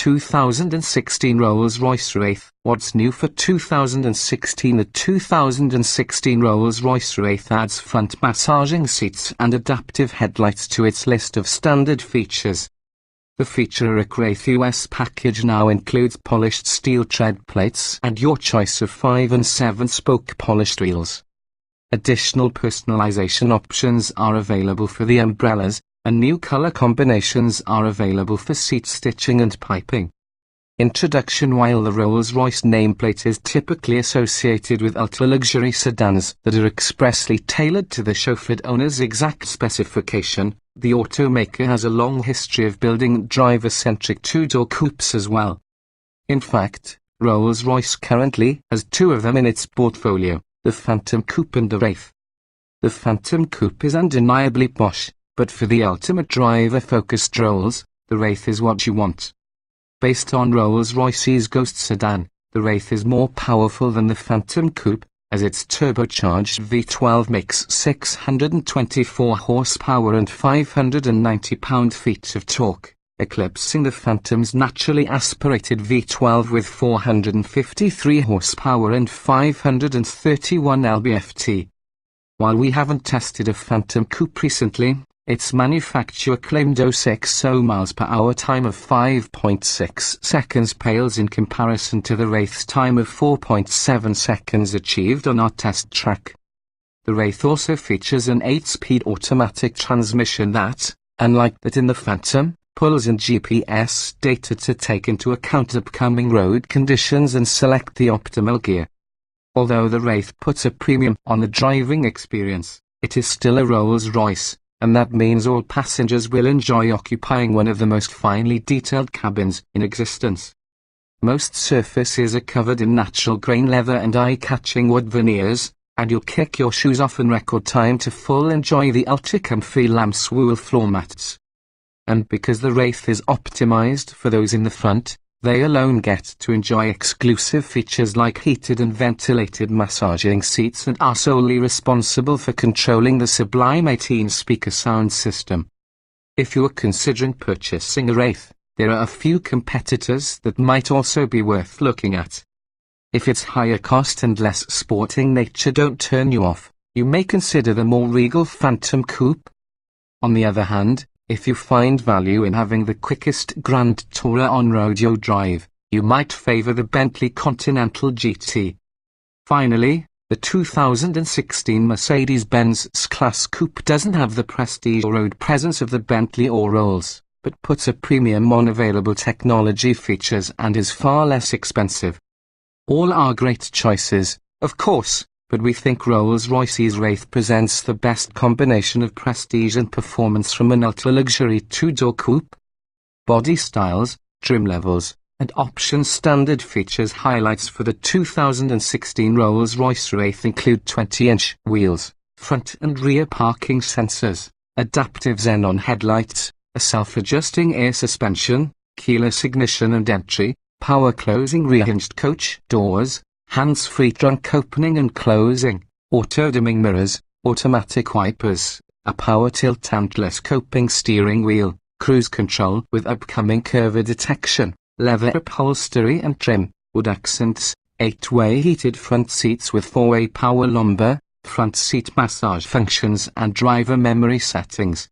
2016 Rolls-Royce Wraith. What's new for 2016? The 2016 Rolls-Royce Wraith adds front massaging seats and adaptive headlights to its list of standard features. The feature-rich Wraith US package now includes polished steel tread plates and your choice of 5 and 7-spoke polished wheels. Additional personalization options are available for the umbrellas, and new color combinations are available for seat stitching and piping. Introduction. While the Rolls-Royce nameplate is typically associated with ultra-luxury sedans that are expressly tailored to the chauffeured owner's exact specification, the automaker has a long history of building driver-centric two-door coupes as well. In fact, Rolls-Royce currently has two of them in its portfolio, the Phantom Coupe and the Wraith. The Phantom Coupe is undeniably posh, but for the ultimate driver-focused Rolls, the Wraith is what you want. Based on Rolls-Royce's Ghost sedan, the Wraith is more powerful than the Phantom Coupe, as its turbocharged V12 makes 624 horsepower and 590 pound-feet of torque, eclipsing the Phantom's naturally aspirated V12 with 453 horsepower and 531 lb-ft. While we haven't tested a Phantom Coupe recently, its manufacturer claimed 060 mph time of 5.6 seconds pales in comparison to the Wraith's time of 4.7 seconds achieved on our test track. The Wraith also features an 8-speed automatic transmission that, unlike that in the Phantom, pulls in GPS data to take into account upcoming road conditions and select the optimal gear. Although the Wraith puts a premium on the driving experience, it is still a Rolls-Royce, and that means all passengers will enjoy occupying one of the most finely detailed cabins in existence. Most surfaces are covered in natural grain leather and eye-catching wood veneers, and you'll kick your shoes off in record time to full enjoy the ultra-comfy lamb's wool floor mats. And because the Wraith is optimized for those in the front, they alone get to enjoy exclusive features like heated and ventilated massaging seats and are solely responsible for controlling the sublime 18-speaker sound system. If you are considering purchasing a Wraith, there are a few competitors that might also be worth looking at. If its higher cost and less sporting nature don't turn you off, you may consider the more regal Phantom Coupe. On the other hand, if you find value in having the quickest Grand Tourer on-road you drive, you might favor the Bentley Continental GT. Finally, the 2016 Mercedes-Benz S-Class Coupe doesn't have the prestige or road presence of the Bentley or Rolls, but puts a premium on available technology features and is far less expensive. All are great choices, of course, but we think Rolls-Royce's Wraith presents the best combination of prestige and performance from an ultra-luxury two-door coupe. Body styles, trim levels, and options. Standard features. Highlights for the 2016 Rolls-Royce Wraith include 20-inch wheels, front and rear parking sensors, adaptive xenon headlights, a self-adjusting air suspension, keyless ignition and entry, power closing rear-hinged coach doors, hands-free trunk opening and closing, auto-dimming mirrors, automatic wipers, a power tilt tankless coping steering wheel, cruise control with upcoming curve detection, leather upholstery and trim, wood accents, 8-way heated front seats with 4-way power lumbar, front seat massage functions and driver memory settings.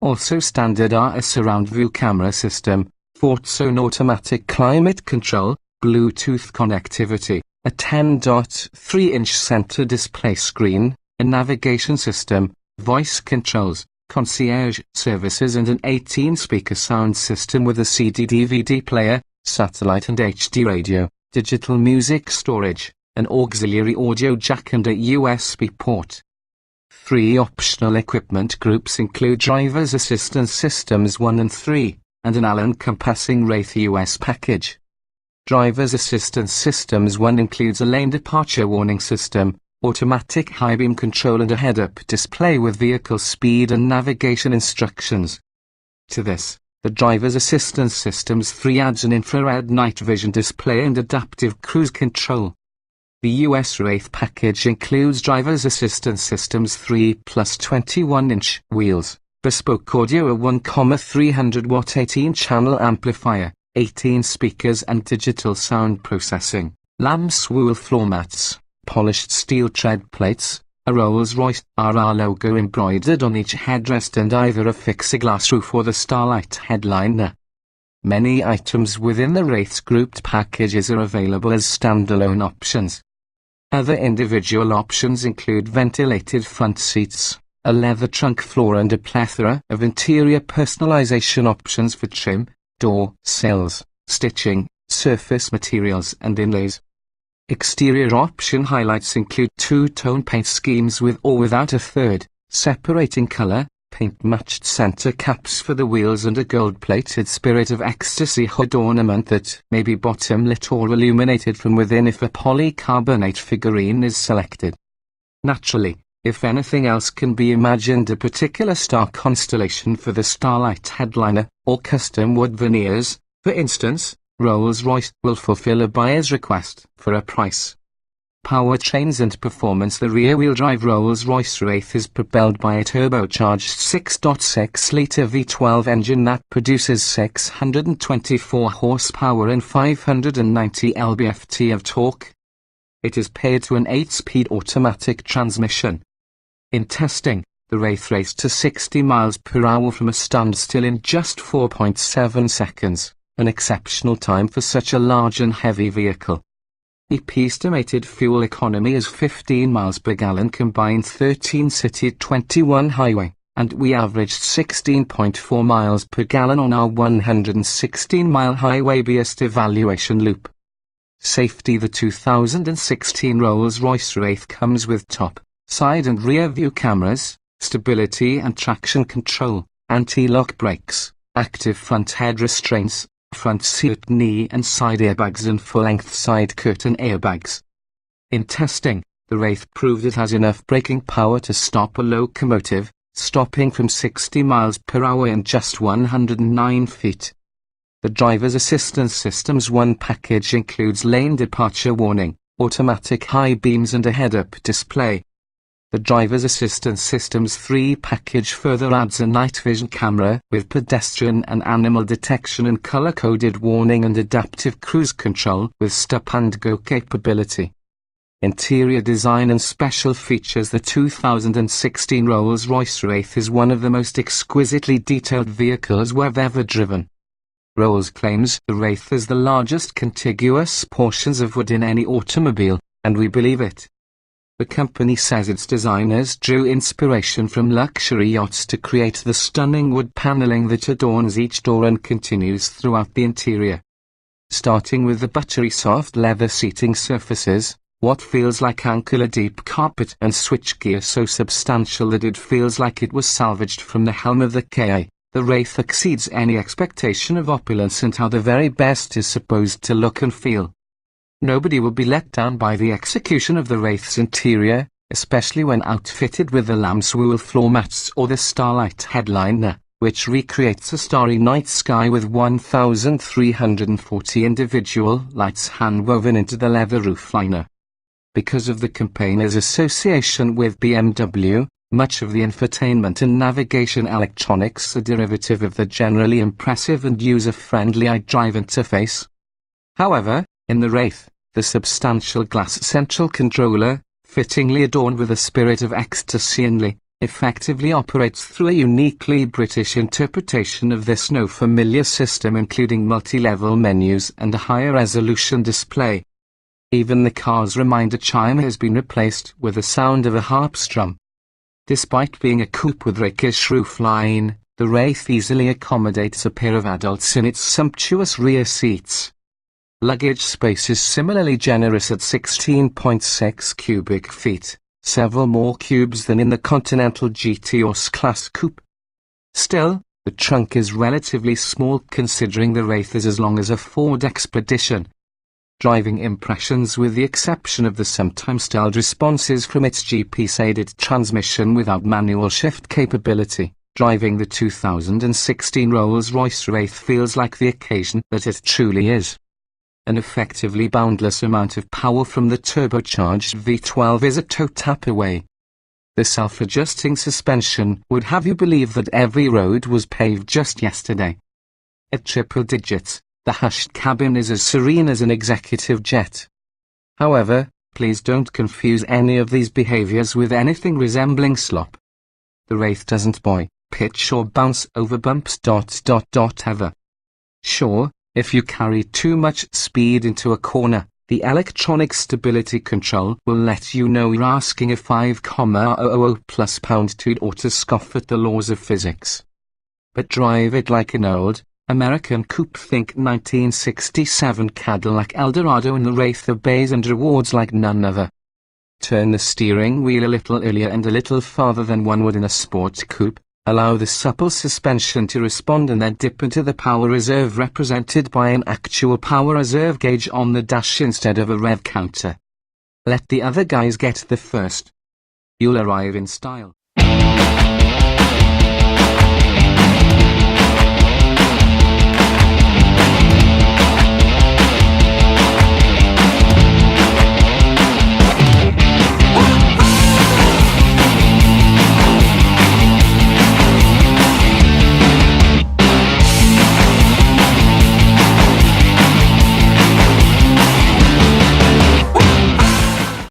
Also standard are a surround view camera system, 4-zone automatic climate control, Bluetooth connectivity, a 10.3-inch center display screen, a navigation system, voice controls, concierge services and an 18-speaker sound system with a CD-DVD player, satellite and HD radio, digital music storage, an auxiliary audio jack and a USB port. 3 optional equipment groups include driver's assistance systems 1 and 3, and an all-encompassing Wraith US package. Driver's assistance systems 1 includes a lane departure warning system, automatic high beam control and a head-up display with vehicle speed and navigation instructions. To this, the driver's assistance systems 3 adds an infrared night vision display and adaptive cruise control. The US Wraith package includes driver's assistance systems 3 plus 21-inch wheels, bespoke audio, a 1,300 watt 18-channel amplifier, 18 speakers and digital sound processing, lamb's wool floor mats, polished steel tread plates, a Rolls-Royce RR logo embroidered on each headrest and either a fixed-glass roof or the Starlight headliner. Many items within the Wraith's grouped packages are available as standalone options. Other individual options include ventilated front seats, a leather trunk floor and a plethora of interior personalization options for trim, door sills, stitching, surface materials and inlays. Exterior option highlights include two-tone paint schemes with or without a third, separating color, paint-matched center caps for the wheels and a gold-plated Spirit of Ecstasy hood ornament that may be bottom-lit or illuminated from within if a polycarbonate figurine is selected. Naturally, if anything else can be imagined, a particular star constellation for the Starlight headliner, or custom wood veneers, for instance, Rolls-Royce will fulfill a buyer's request for a price. Powertrains and performance. The rear-wheel drive Rolls-Royce Wraith is propelled by a turbocharged 6.6-litre V12 engine that produces 624 horsepower and 590 lb-ft of torque. It is paired to an 8-speed automatic transmission. In testing, the Wraith raced to 60 miles per hour from a standstill in just 4.7 seconds, an exceptional time for such a large and heavy vehicle. EP estimated fuel economy is 15 miles per gallon combined 13 city 21 highway, and we averaged 16.4 miles per gallon on our 116-mile highway-based evaluation loop. Safety. The 2016 Rolls-Royce Wraith comes with top, side and rear view cameras, stability and traction control, anti-lock brakes, active front head restraints, front seat knee and side airbags and full-length side curtain airbags. In testing, the Wraith proved it has enough braking power to stop a locomotive, stopping from 60 miles per hour in just 109 feet. The driver's assistance system's one package includes lane departure warning, automatic high beams and a head-up display. The driver's assistance system's 3 package further adds a night vision camera with pedestrian and animal detection and color-coded warning and adaptive cruise control with stop-and-go capability. Interior design and special features. The 2016 Rolls-Royce Wraith is one of the most exquisitely detailed vehicles we've ever driven. Rolls claims the Wraith is the largest contiguous portions of wood in any automobile, and we believe it. The company says its designers drew inspiration from luxury yachts to create the stunning wood paneling that adorns each door and continues throughout the interior. Starting with the buttery soft leather seating surfaces, what feels like ankle-deep carpet and switchgear so substantial that it feels like it was salvaged from the helm of the KA, the Wraith exceeds any expectation of opulence and how the very best is supposed to look and feel. Nobody will be let down by the execution of the Wraith's interior, especially when outfitted with the lamb's wool floor mats or the Starlight headliner, which recreates a starry night sky with 1,340 individual lights hand-woven into the leather roofliner. Because of the campaign's association with BMW, much of the infotainment and navigation electronics are derivative of the generally impressive and user-friendly iDrive interface. However, in the Wraith, the substantial glass central controller, fittingly adorned with a Spirit of Ecstasy inlay, effectively operates through a uniquely British interpretation of this now familiar system, including multi-level menus and a higher resolution display. Even the car's reminder chime has been replaced with the sound of a harp strum. Despite being a coupe with rakish roofline, the Wraith easily accommodates a pair of adults in its sumptuous rear seats. Luggage space is similarly generous at 16.6 cubic feet, several more cubes than in the Continental GT or S-Class coupe. Still, the trunk is relatively small considering the Wraith is as long as a Ford Expedition. Driving impressions. With the exception of the sometimes stalled responses from its GPS-aided transmission without manual shift capability, driving the 2016 Rolls-Royce Wraith feels like the occasion that it truly is. An effectively boundless amount of power from the turbocharged V12 is a toe tap away. The self-adjusting suspension would have you believe that every road was paved just yesterday. At triple digits, The hushed cabin is as serene as an executive jet. However, please don't confuse any of these behaviors with anything resembling slop. The Wraith doesn't boy, pitch or bounce over bumps ... ever. Sure, if you carry too much speed into a corner, the electronic stability control will let you know you're asking a 5,000 plus pound to or to scoff at the laws of physics. But drive it like an old American coupe. Think 1967 Cadillac Eldorado, and the Wraith obeys and rewards like none other. Turn the steering wheel a little earlier and a little farther than one would in a sport coupe, allow the supple suspension to respond, and then dip into the power reserve represented by an actual power reserve gauge on the dash instead of a rev counter. Let the other guys get there first. You'll arrive in style.